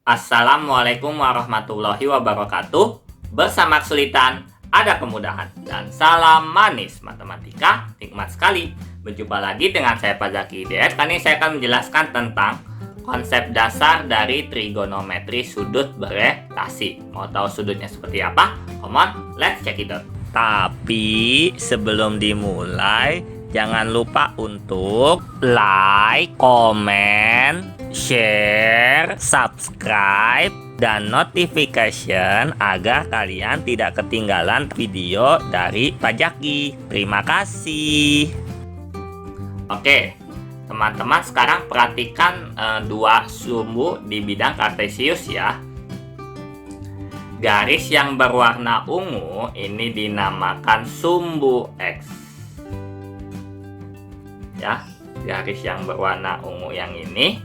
Assalamualaikum warahmatullahi wabarakatuh. Bersama kesulitan, ada kemudahan. Dan salam manis matematika, nikmat sekali. Berjumpa lagi dengan saya Pak Zaki Hidayat. Kali ini saya akan menjelaskan tentang konsep dasar dari trigonometri sudut berelasi. Mau tahu sudutnya seperti apa? Come on, let's check it out. Tapi sebelum dimulai, jangan lupa untuk like, komen, share, subscribe, dan notification agar kalian tidak ketinggalan video dari Pak Zaki. Terima kasih. Oke, teman-teman sekarang perhatikan dua sumbu di bidang kartesius ya. Garis yang berwarna ungu ini dinamakan sumbu X. Ya, garis yang berwarna ungu yang ini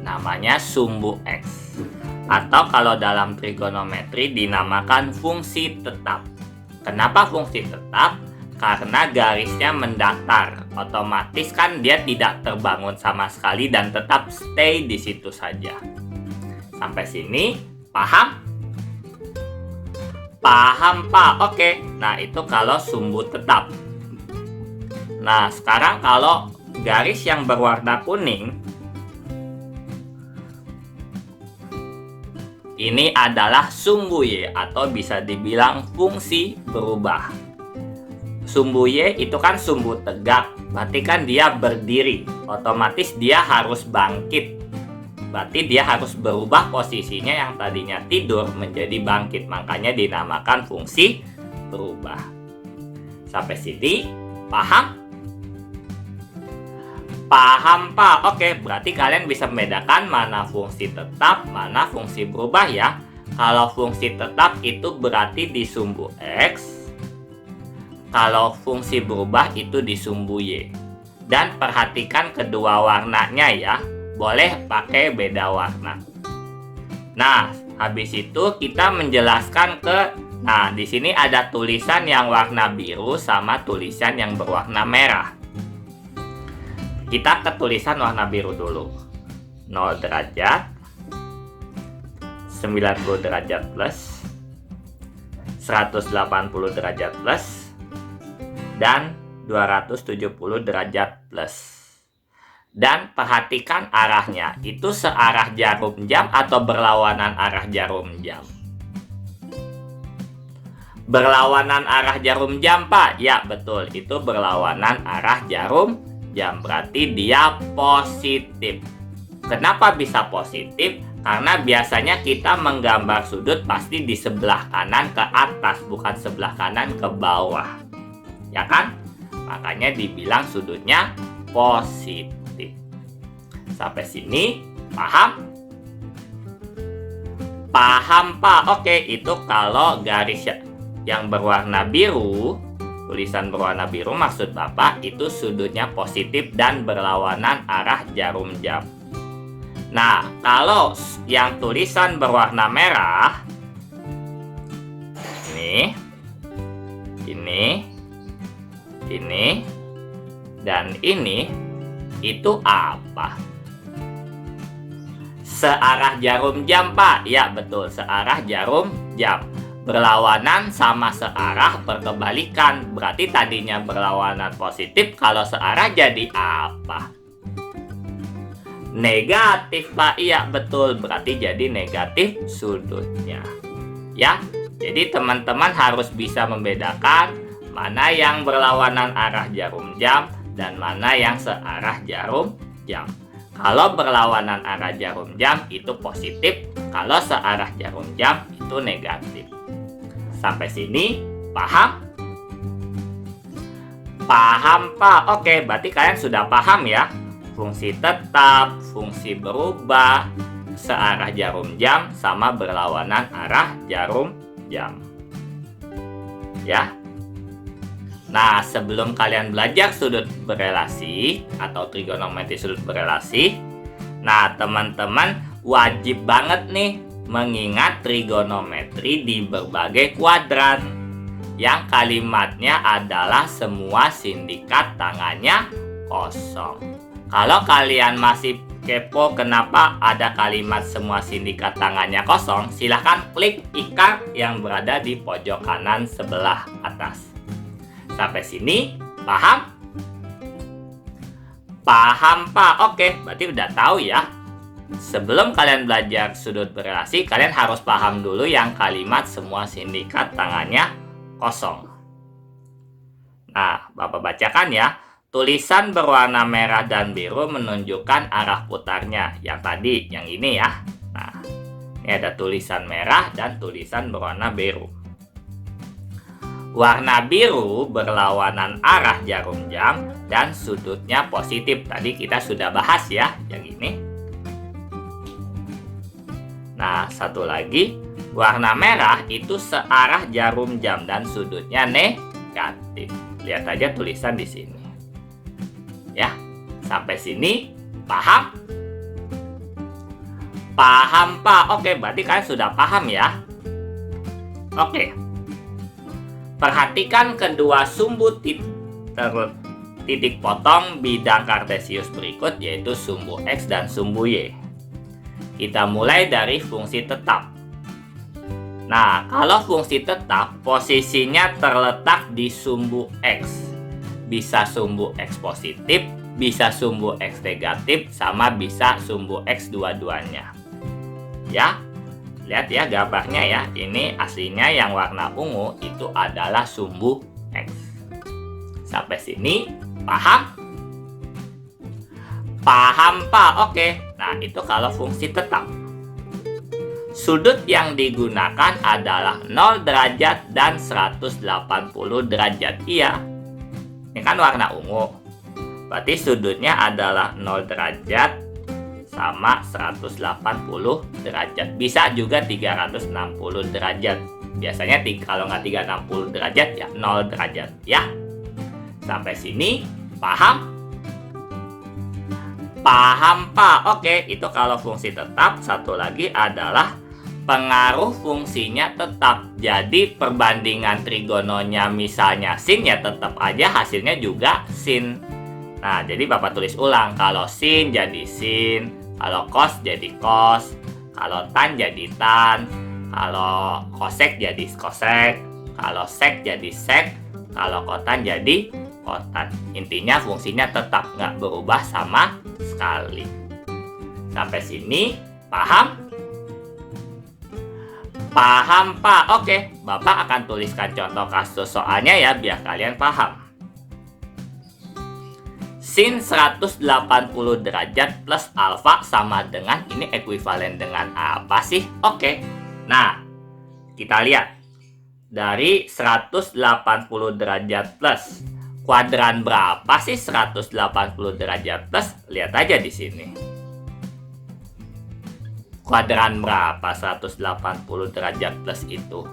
namanya sumbu X. Atau kalau dalam trigonometri dinamakan fungsi tetap. Kenapa fungsi tetap? Karena garisnya mendatar. Otomatis kan dia tidak terbangun sama sekali dan tetap stay di situ saja. Sampai sini paham? Paham Pak? Oke. Nah, itu kalau sumbu tetap. Nah, sekarang kalau garis yang berwarna kuning ini adalah sumbu Y atau bisa dibilang fungsi berubah. Sumbu Y itu kan sumbu tegak, berarti kan dia berdiri. Otomatis dia harus bangkit. Berarti dia harus berubah posisinya yang tadinya tidur menjadi bangkit. Makanya dinamakan fungsi berubah. Sampai sini paham? Paham Pak? Oke, berarti kalian bisa membedakan mana fungsi tetap, mana fungsi berubah ya. Kalau fungsi tetap itu berarti di sumbu X. Kalau fungsi berubah itu di sumbu Y. Dan perhatikan kedua warnanya ya. Boleh pakai beda warna. Nah, habis itu kita menjelaskan nah, di sini ada tulisan yang warna biru sama tulisan yang berwarna merah. Kita ke tulisan warna biru dulu. 0 derajat, 90 derajat plus, 180 derajat plus, dan 270 derajat plus. Dan perhatikan arahnya, itu searah jarum jam atau berlawanan arah jarum jam? Berlawanan arah jarum jam Pak? Ya betul, itu berlawanan arah jarum jam, berarti dia positif. Kenapa bisa positif? Karena biasanya kita menggambar sudut pasti di sebelah kanan ke atas, bukan sebelah kanan ke bawah. Ya kan? Makanya dibilang sudutnya positif. Sampai sini paham? Paham Pak? Oke, itu kalau garis yang berwarna biru, tulisan berwarna biru maksud Bapak itu sudutnya positif dan berlawanan arah jarum jam. Nah, kalau yang tulisan berwarna merah, ini, dan ini, itu apa? Searah jarum jam Pak? Ya betul, searah jarum jam. Berlawanan sama searah berkebalikan. Berarti tadinya berlawanan positif, kalau searah jadi apa? Negatif Pak. Iya betul, berarti jadi negatif sudutnya. Ya, jadi teman-teman harus bisa membedakan mana yang berlawanan arah jarum jam dan mana yang searah jarum jam. Kalau berlawanan arah jarum jam itu positif, kalau searah jarum jam itu negatif. Sampai sini paham? Paham Pak? Oke, berarti kalian sudah paham ya. Fungsi tetap, fungsi berubah, searah jarum jam sama berlawanan arah jarum jam. Ya. Nah, sebelum kalian belajar sudut berelasi atau trigonometri sudut berelasi, nah teman-teman wajib banget nih mengingat trigonometri di berbagai kuadran. Yang kalimatnya adalah semua sindikat tangannya kosong. Kalau kalian masih kepo kenapa ada kalimat semua sindikat tangannya kosong, silahkan klik ikar yang berada di pojok kanan sebelah atas. Sampai sini, paham? Paham, Pak? Oke, berarti udah tahu ya. Sebelum kalian belajar sudut berelasi, kalian harus paham dulu yang kalimat semua sindikat tangannya kosong. Nah, Bapak bacakan ya. Tulisan berwarna merah dan biru menunjukkan arah putarnya. Yang tadi, yang ini ya. Nah, ini ada tulisan merah dan tulisan berwarna biru. Warna biru berlawanan arah jarum jam dan sudutnya positif. Tadi kita sudah bahas ya, yang ini. Nah, satu lagi, warna merah itu searah jarum jam dan sudutnya negatif. Lihat aja tulisan di sini. Ya, sampai sini paham? Paham, Pak? Oke, berarti kalian sudah paham ya. Oke. Perhatikan kedua sumbu titik potong bidang kartesius berikut, yaitu sumbu X dan sumbu Y. Kita mulai dari fungsi tetap. Nah, kalau fungsi tetap, posisinya terletak di sumbu X. Bisa sumbu X positif, bisa sumbu X negatif, sama bisa sumbu X dua-duanya. Ya, lihat ya gambarnya ya. Ini aslinya yang warna ungu itu adalah sumbu X. Sampai sini, paham? Paham, Pak? Oke. Nah, itu kalau fungsi tetap. Sudut yang digunakan adalah 0 derajat dan 180 derajat. Iya. Ini kan warna ungu. Berarti sudutnya adalah 0 derajat sama 180 derajat. Bisa juga 360 derajat. Biasanya kalau nggak 360 derajat ya 0 derajat. Ya. Sampai sini, paham? Paham, Pak? Oke, itu kalau fungsi tetap. Satu lagi adalah pengaruh fungsinya tetap. Jadi perbandingan trigononya misalnya sin, ya tetap aja hasilnya juga sin. Nah, jadi Bapak tulis ulang. Kalau sin jadi sin, kalau cos jadi cos, kalau tan jadi tan, kalau kosek jadi kosek, kalau sek jadi sek, kalau kotan jadi kotan. Intinya fungsinya tetap, nggak berubah sama sekali. Sampai sini paham? Paham, Pak? Oke, Bapak akan tuliskan contoh kasus soalnya ya biar kalian paham. Sin 180 derajat plus alfa sama dengan, ini ekuivalen dengan apa sih? Oke. Nah, kita lihat. Dari 180 derajat plus, kuadran berapa sih 180 derajat plus? Lihat aja di sini. Kuadran berapa 180 derajat plus itu?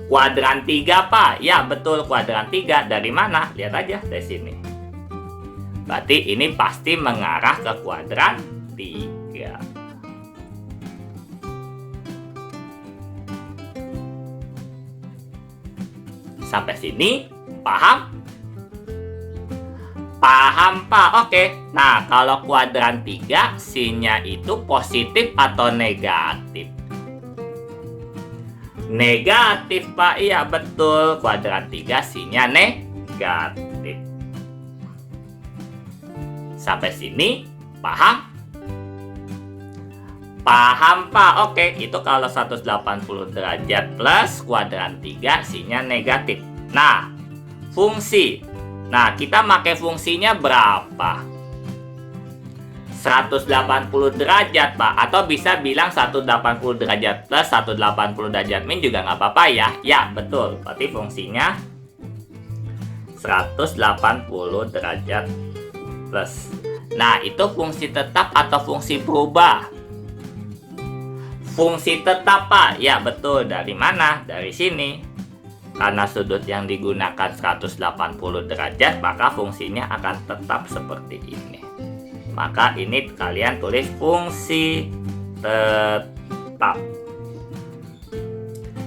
Kuadran 3, Pak. Ya, betul, kuadran 3. Dari mana? Lihat aja dari sini. Berarti ini pasti mengarah ke kuadran 3. Sampai sini, paham? Paham, Pak? Oke. Nah, kalau kuadran 3, sinnya itu positif atau negatif? Negatif, Pak. Iya, betul. Kuadran 3, sinnya negatif. Sampai sini, paham? Paham, Pak? Oke, itu kalau 180 derajat plus kuadran 3, sinnya negatif. Nah, fungsi. Nah, kita pakai fungsinya berapa? 180 derajat, Pak. Atau bisa bilang 180 derajat plus 180 derajat min juga nggak apa-apa ya. Ya, betul. Berarti fungsinya 180 derajat plus. Nah, itu fungsi tetap atau fungsi berubah? Fungsi tetap, Pak. Ya, betul. Dari mana? Dari sini. Karena sudut yang digunakan 180 derajat, maka fungsinya akan tetap seperti ini. Maka ini kalian tulis fungsi tetap.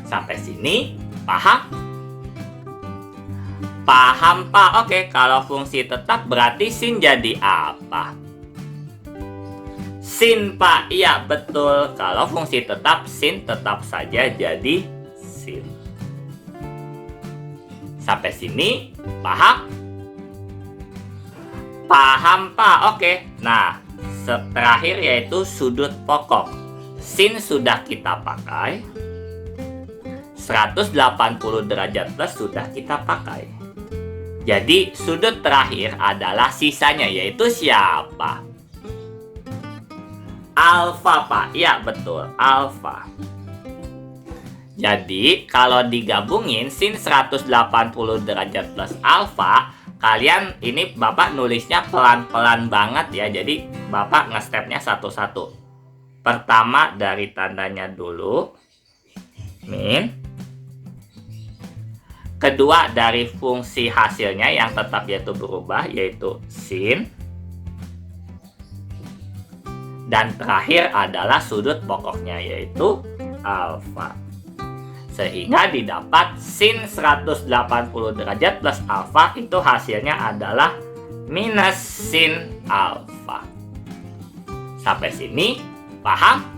Sampai sini, paham? Paham, Pak? Oke, kalau fungsi tetap berarti sin jadi apa? Sin, Pak. Iya, betul. Kalau fungsi tetap, sin tetap saja jadi sin. Sampai sini, paham? Paham, Pak. Oke. Nah, terakhir yaitu sudut pokok. Sin sudah kita pakai. 180 derajat plus sudah kita pakai. Jadi, sudut terakhir adalah sisanya, yaitu siapa? Alfa, Pak. Ya, betul. Alfa. Jadi, kalau digabungin sin 180 derajat plus alfa, kalian ini Bapak nulisnya pelan-pelan banget ya. Jadi, Bapak nge-stepnya satu-satu. Pertama, dari tandanya dulu. Min. Kedua, dari fungsi hasilnya yang tetap yaitu berubah, yaitu sin. Dan terakhir adalah sudut pokoknya, yaitu alfa. Sehingga didapat sin 180 derajat plus alfa itu hasilnya adalah minus sin alfa. Sampai sini, paham?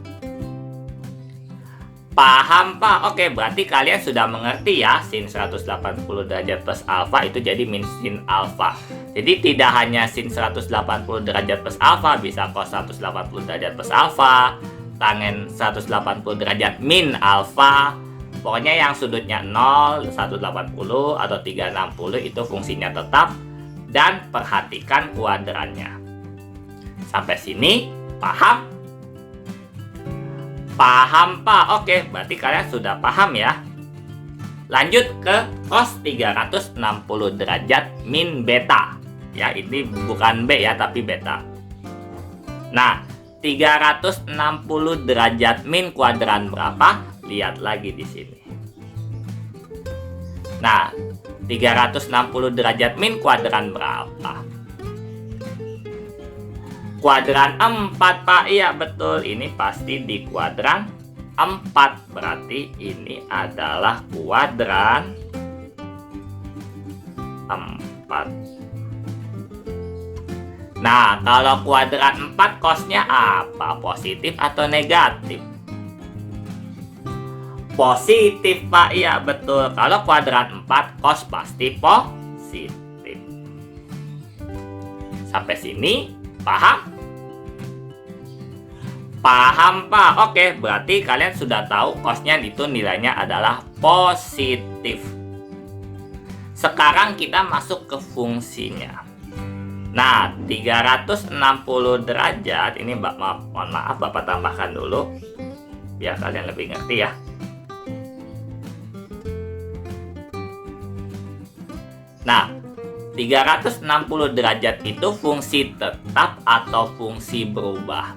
Paham, Pak? Oke, berarti kalian sudah mengerti ya, sin 180 derajat plus alfa itu jadi min sin alfa. Jadi tidak hanya sin 180 derajat plus alfa, bisa cos 180 derajat plus alfa, tangen 180 derajat min alfa. Pokoknya yang sudutnya 0, 180, atau 360 itu fungsinya tetap. Dan perhatikan kuadrannya. Sampai sini, paham? Paham, Pak? Oke, berarti kalian sudah paham ya. Lanjut ke cos 360 derajat min beta. Ya, ini bukan B ya, tapi beta. Nah, 360 derajat min kuadran berapa? Lihat lagi di sini. Nah, 360 derajat min kuadran berapa? Kuadran 4, Pak. Iya, betul. Ini pasti di kuadran 4. Berarti ini adalah kuadran 4. Nah, kalau kuadran 4 cosnya apa? Positif atau negatif? Positif, Pak. Iya, betul. Kalau kuadran 4 cos pasti positif. Sampai sini paham? Paham, Pak? Oke, berarti kalian sudah tahu cosnya itu nilainya adalah positif. Sekarang kita masuk ke fungsinya. Nah, 360 derajat ini mohon maaf Bapak tambahkan dulu biar kalian lebih ngerti ya. Nah, 360 derajat itu fungsi tetap atau fungsi berubah?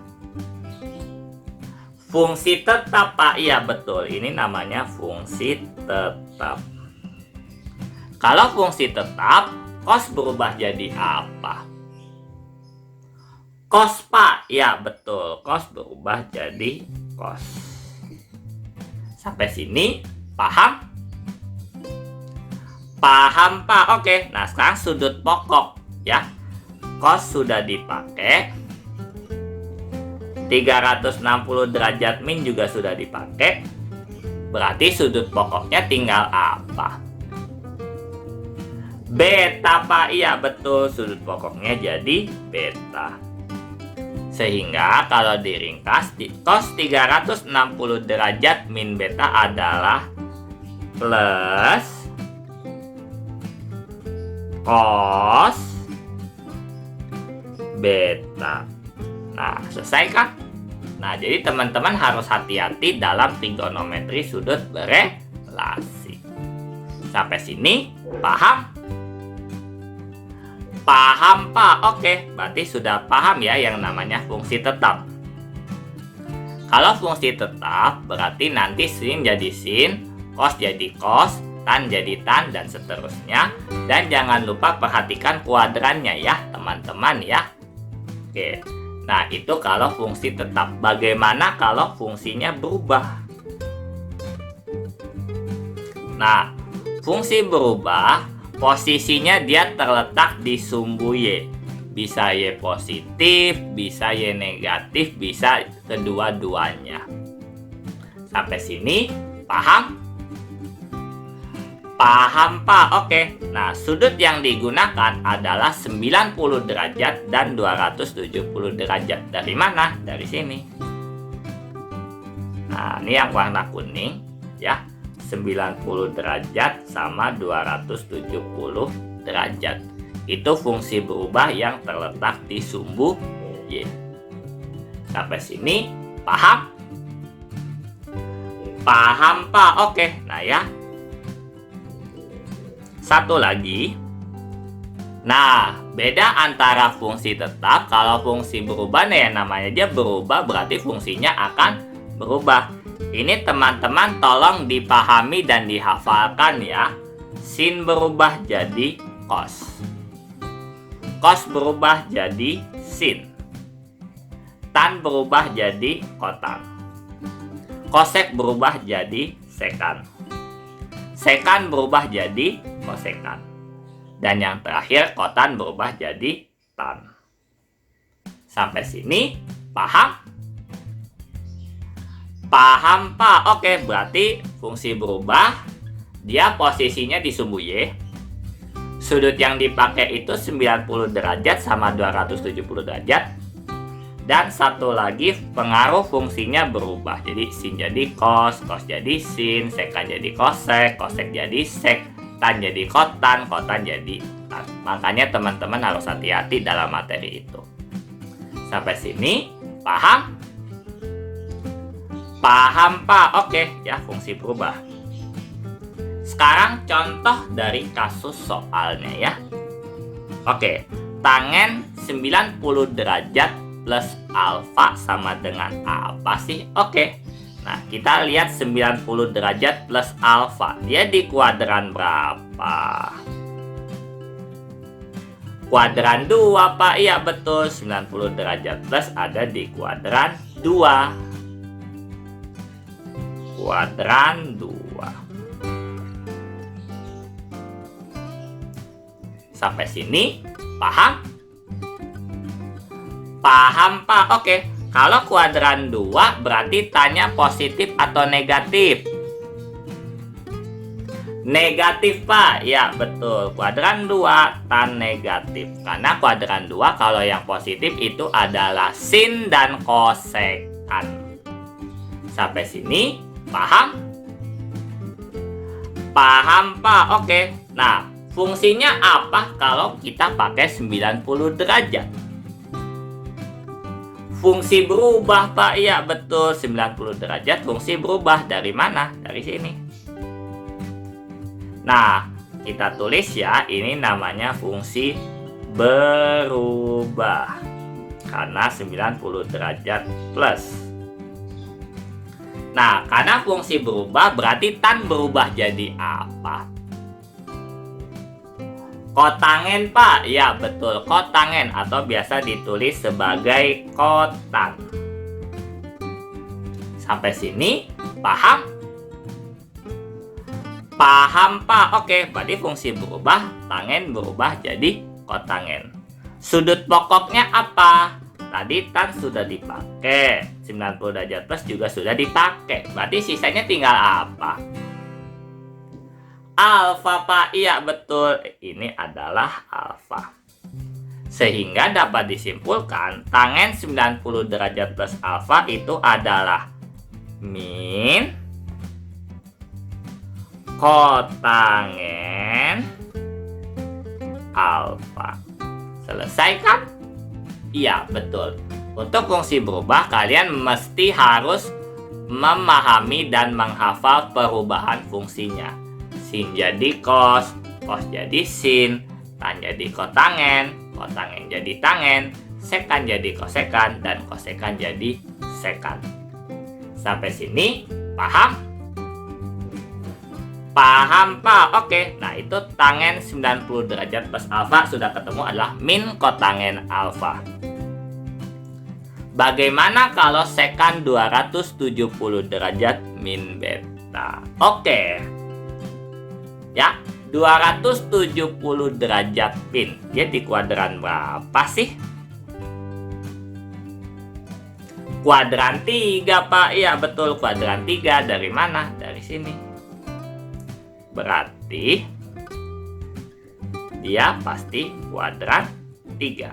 Fungsi tetap, Pak. Iya, betul. Ini namanya fungsi tetap. Kalau fungsi tetap, cos berubah jadi apa? Cos, Pak. Ya, betul. Cos berubah jadi cos. Sampai sini, paham? Paham, Pak? Oke. Nah, sekarang sudut pokok ya. Cos sudah dipakai. 360 derajat min juga sudah dipakai. Berarti sudut pokoknya tinggal apa? Beta, Pak. Iya, betul. Sudut pokoknya jadi beta. Sehingga kalau diringkas, cos 360 derajat min beta adalah plus cos beta. Nah, selesai kan? Nah, jadi teman-teman harus hati-hati dalam trigonometri sudut berelasi. Sampai sini, paham? Paham, Pak? Oke, berarti sudah paham ya yang namanya fungsi tetap. Kalau fungsi tetap, berarti nanti sin jadi sin, cos jadi cos, tan jadi tan, dan seterusnya. Dan jangan lupa perhatikan kuadrannya ya, teman-teman ya. Oke. Nah, itu kalau fungsi tetap. Bagaimana kalau fungsinya berubah? Nah, fungsi berubah posisinya dia terletak di sumbu Y. Bisa Y positif, bisa Y negatif, bisa kedua-duanya. Sampai sini paham? Paham, Pak? Oke. Nah, sudut yang digunakan adalah 90 derajat dan 270 derajat. Dari mana? Dari sini. Nah, ini yang warna kuning ya. 90 derajat sama 270 derajat. Itu fungsi berubah yang terletak di sumbu Y. Sampai sini paham? Paham, Pak? Oke. Nah ya. Satu lagi. Nah, beda antara fungsi tetap. Kalau fungsi berubah nih, namanya aja berubah, berarti fungsinya akan berubah. Ini teman-teman tolong dipahami dan dihafalkan ya. Sin berubah jadi cos. Cos berubah jadi sin. Tan berubah jadi kotan. Kosek berubah jadi sekan. Sekan berubah jadi kosekan. Dan yang terakhir, kotan berubah jadi tan. Sampai sini paham? Paham, Pak? Oke, berarti fungsi berubah, dia posisinya di sumbu Y. Sudut yang dipakai itu 90 derajat sama 270 derajat. Dan satu lagi, pengaruh fungsinya berubah. Jadi sin jadi cos, cos jadi sin, sekan jadi kosek, kosek jadi sek, tan jadi kotan, kotan jadi tan. Makanya teman-teman harus hati-hati dalam materi itu. Sampai sini paham? Paham, Pak? Oke, ya, fungsi berubah. Sekarang contoh dari kasus soalnya ya. Oke, tangen 90 derajat plus alfa sama dengan apa sih? Oke. Nah, kita lihat 90 derajat plus alfa. Dia di kuadran berapa? Kuadran 2, Pak. Iya, betul. 90 derajat plus ada di kuadran 2. Kuadran 2. Sampai sini paham? Paham, Pak? Oke. Kalau kuadran 2 berarti tanya positif atau negatif? Negatif, Pak. Ya, betul. Kuadran 2 tan negatif. Karena kuadran 2 kalau yang positif itu adalah sin dan kosekan. Sampai sini paham? Paham, Pak? Oke. Nah, fungsinya apa kalau kita pakai 90 derajat? Fungsi berubah, Pak. Iya, betul. 90 derajat fungsi berubah. Dari mana? Dari sini. Nah, kita tulis ya. Ini namanya fungsi berubah. Karena 90 derajat plus. Nah, karena fungsi berubah berarti tan berubah jadi apa? Kotangen, Pak. Ya, betul. Kotangen atau biasa ditulis sebagai kotan. Sampai sini paham? Paham, Pak? Oke, berarti fungsi berubah, tangen berubah jadi kotangen. Sudut pokoknya apa? Tadi tan sudah dipakai. 90 derajat plus juga sudah dipakai. Berarti sisanya tinggal apa? Alfa, Pak. Iya, betul. Ini adalah alfa. Sehingga dapat disimpulkan tangen 90 derajat plus alfa itu adalah min kotangen alfa. Selesai kan? Iya, betul. Untuk fungsi berubah, kalian mesti harus memahami dan menghafal perubahan fungsinya. Sin jadi cos, cos jadi sin, tan jadi kotangen, kotangen jadi tangen, sekan jadi kosekan, dan kosekan jadi sekan. Sampai sini paham? Paham, Pak? Oke. Nah, itu tangen 90 derajat plus alfa sudah ketemu adalah min kotangen alfa. Bagaimana kalau sekan 270 derajat min beta? Oke. Ya, 270 derajat min. Dia di kuadran berapa sih? Kuadran 3, Pak. Iya, betul. Kuadran 3 dari mana? Dari sini. Berarti dia pasti kuadran 3.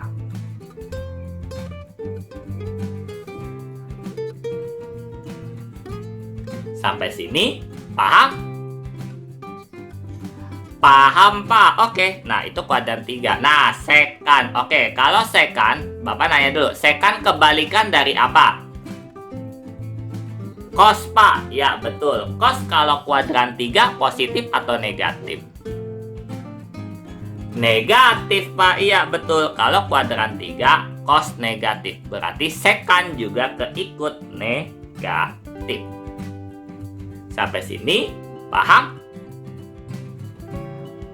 Sampai sini paham? Paham, Pak. Oke, nah itu kuadran 3. Nah, sekan. Oke, kalau sekan, Bapak nanya dulu, sekan kebalikan dari apa? Cos, Pak. Ya, betul. Cos kalau kuadran 3 positif atau negatif? Negatif, Pak. Iya, betul. Kalau kuadran 3 cos negatif, berarti sekan juga keikut negatif. Sampai sini paham?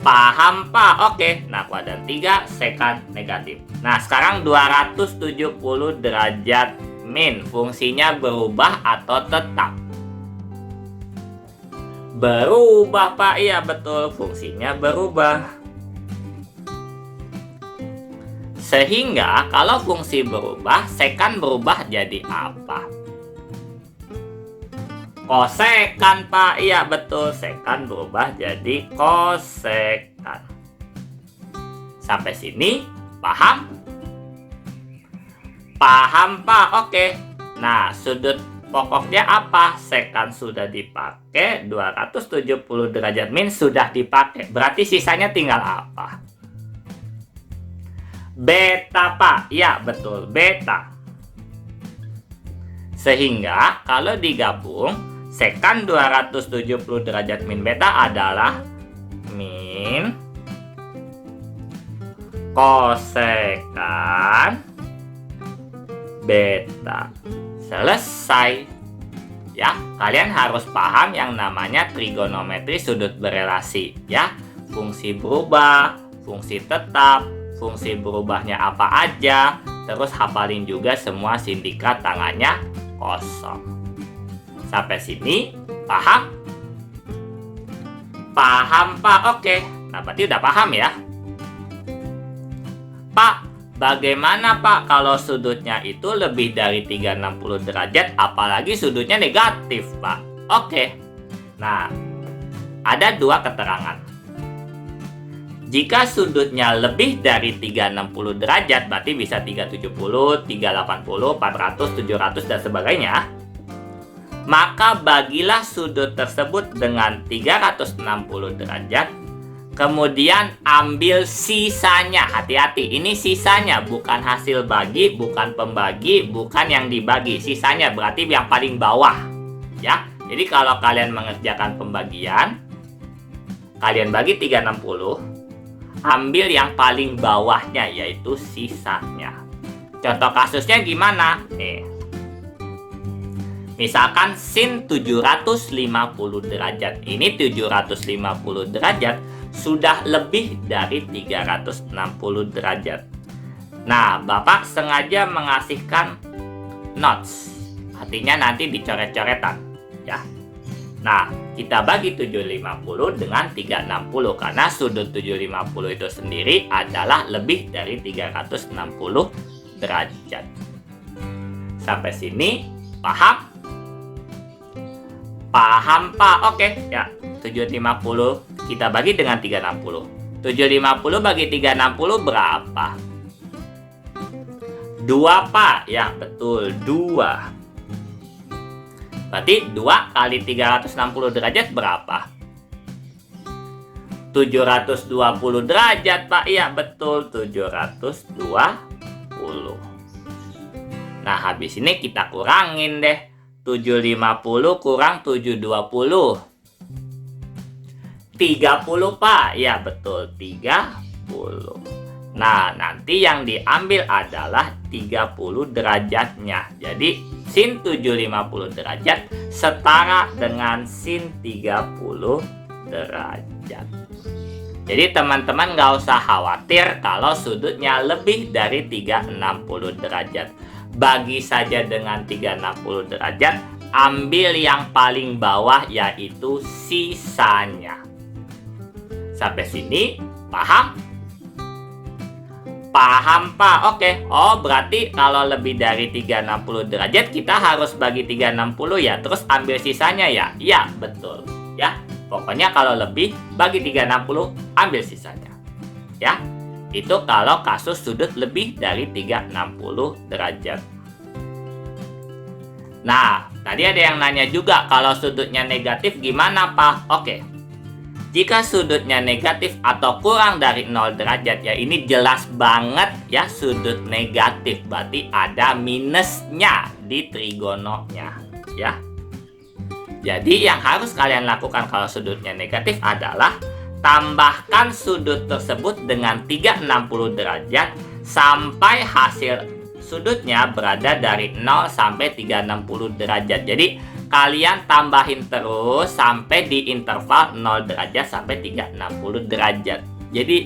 Paham, Pak. Oke. Nah, kuadran 3 sekan negatif. Nah, sekarang 270 derajat min. Fungsinya berubah atau tetap? Berubah, Pak. Iya, betul. Fungsinya berubah. Sehingga kalau fungsi berubah, sekan berubah jadi apa? Kosekan, Pak. Iya, betul. Sekan berubah jadi kosekan. Sampai sini paham? Paham, Pak. Oke. Nah, sudut pokoknya apa? Sekan sudah dipakai, 270 derajat min sudah dipakai. Berarti sisanya tinggal apa? Beta, Pak. Ya, betul. Beta. Sehingga kalau digabung, sekan 270 derajat min beta adalah min kosekan beta. Selesai. Ya, kalian harus paham yang namanya trigonometri sudut berelasi, ya. Fungsi berubah, fungsi tetap, fungsi berubahnya apa aja, terus hafalin juga semua sindikat tangannya kosong. Sampai sini paham? Paham, Pak. Oke. Nah, berarti udah paham ya. Pak, bagaimana, Pak, kalau sudutnya itu lebih dari 360 derajat, apalagi sudutnya negatif, Pak? Oke. Nah, ada dua keterangan. Jika sudutnya lebih dari 360 derajat, berarti bisa 370, 380, 400, 700, dan sebagainya. Maka bagilah sudut tersebut dengan 360 derajat. Kemudian ambil sisanya. Hati-hati, ini sisanya, bukan hasil bagi, bukan pembagi, bukan yang dibagi. Sisanya berarti yang paling bawah, ya. Jadi kalau kalian mengerjakan pembagian, kalian bagi 360, ambil yang paling bawahnya, yaitu sisanya. Contoh kasusnya gimana? Nih. Misalkan sin 750 derajat. Ini 750 derajat sudah lebih dari 360 derajat. Nah, Bapak sengaja mengasihkan notes. Artinya nanti dicoret-coretan, ya. Nah, kita bagi 750 dengan 360 karena sudut 750 itu sendiri adalah lebih dari 360 derajat. Sampai sini paham? Paham, Pak. Oke, ya. 750 kita bagi dengan 360. 750 bagi 360 berapa? 2, Pak. Ya, betul. 2. Berarti 2 kali 360 derajat berapa? 720 derajat, Pak. Iya, betul. 720. Nah, habis ini kita kurangin deh. 750 kurang 720. 30, Pak. Ya, betul. 30. Nah, nanti yang diambil adalah 30 derajatnya. Jadi, sin 750 derajat setara dengan sin 30 derajat. Jadi, teman-teman nggak usah khawatir kalau sudutnya lebih dari 360 derajat. Bagi saja dengan 360 derajat, ambil yang paling bawah yaitu sisanya. Sampai sini paham? Paham, Pak? Oke. Oh, berarti kalau lebih dari 360 derajat kita harus bagi 360 ya. Terus ambil sisanya ya? Iya, betul. Ya. Pokoknya kalau lebih bagi 360, ambil sisanya. Ya. Itu kalau kasus sudut lebih dari 360 derajat. Nah, tadi ada yang nanya juga kalau sudutnya negatif gimana, Pak? Oke. Jika sudutnya negatif atau kurang dari 0 derajat, ya ini jelas banget ya sudut negatif. Berarti ada minusnya di trigononya, ya. Jadi yang harus kalian lakukan kalau sudutnya negatif adalah tambahkan sudut tersebut dengan 360 derajat sampai hasil sudutnya berada dari 0 sampai 360 derajat. Jadi kalian tambahin terus sampai di interval 0 derajat sampai 360 derajat. Jadi,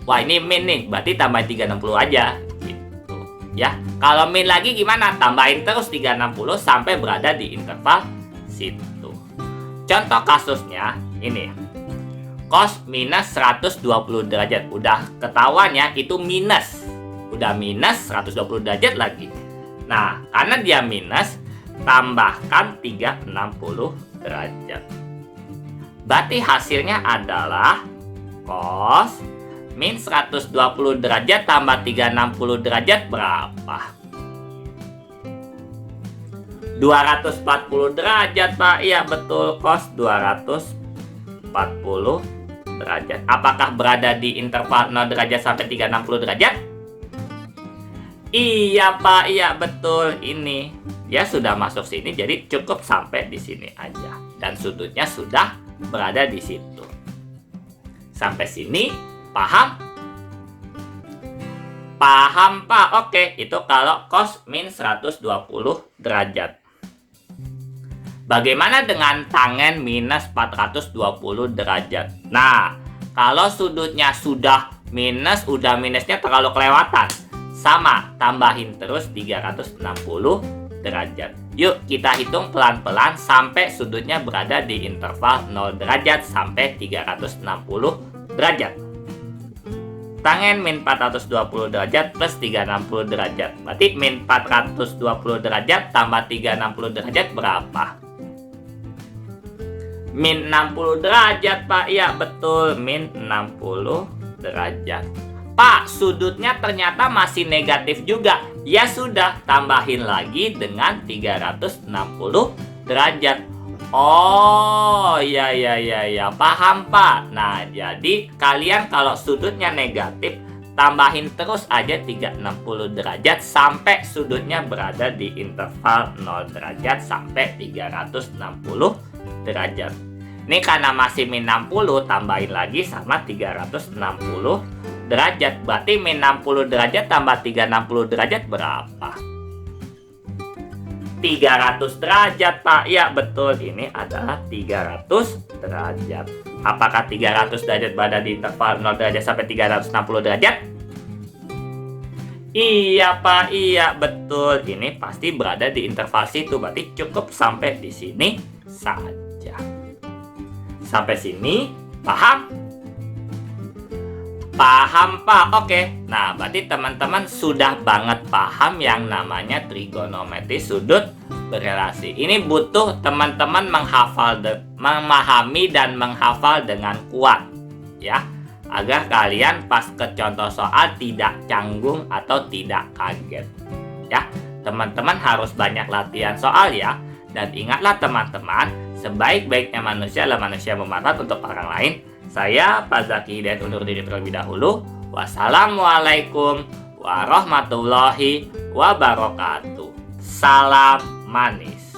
wah ini min nih, berarti tambah 360 aja gitu. Ya, kalau min lagi gimana? Tambahin terus 360 sampai berada di interval situ. Contoh kasusnya ini. Cos minus 120 derajat. Udah ketahuan ya, itu minus. Udah minus 120 derajat lagi. Nah, karena dia minus, tambahkan 360 derajat. Berarti hasilnya adalah cos min 120 derajat tambah 360 derajat berapa? 240 derajat, Pak. Iya, betul. Cos 240 derajat. Apakah berada di interval 0 derajat sampai 360 derajat? Iya, Pak. Iya, betul. Ini dia sudah masuk sini, jadi cukup sampai di sini aja. Dan sudutnya sudah berada di situ. Sampai sini, paham? Paham, Pak? Oke, itu kalau cos min 120 derajat. Bagaimana dengan tangen minus 420 derajat? Nah, kalau sudutnya sudah minus, udah minusnya terlalu kelewatan. Sama, tambahin terus 360 derajat. Yuk kita hitung pelan-pelan sampai sudutnya berada di interval 0 derajat sampai 360 derajat. Tangen min 420 derajat plus 360 derajat. Berarti min 420 derajat tambah 360 derajat berapa? Min 60 derajat, Pak. Iya, betul. Min 60 derajat. Pak, sudutnya ternyata masih negatif juga. Ya sudah, tambahin lagi dengan 360 derajat. Oh, ya. Paham, Pak. Nah, jadi kalian kalau sudutnya negatif, tambahin terus aja 360 derajat sampai sudutnya berada di interval 0 derajat sampai 360 derajat. Ini karena masih min 60, tambahin lagi sama 360 derajat. Berarti min 60 derajat tambah 360 derajat berapa? 300 derajat, Pak. Ya, betul. Ini adalah 300 derajat. Apakah 300 derajat berada di interval 0 derajat sampai 360 derajat? Iya, Pak. Iya, betul. Ini pasti berada di interval situ. Berarti cukup sampai di sini saja. Sampai sini, paham? Paham, Pak? Oke. Nah, berarti teman-teman sudah banget paham yang namanya trigonometri sudut berelasi. Ini butuh teman-teman memahami dan menghafal dengan kuat, ya, agar kalian pas ke contoh soal tidak canggung atau tidak kaget. Ya, teman-teman harus banyak latihan soal ya. Dan ingatlah teman-teman, sebaik-baiknya manusia adalah manusia bermanfaat untuk orang lain. Saya Pak Zaki Hidayat undur diri terlebih dahulu. Wassalamualaikum warahmatullahi wabarakatuh. Salam manis.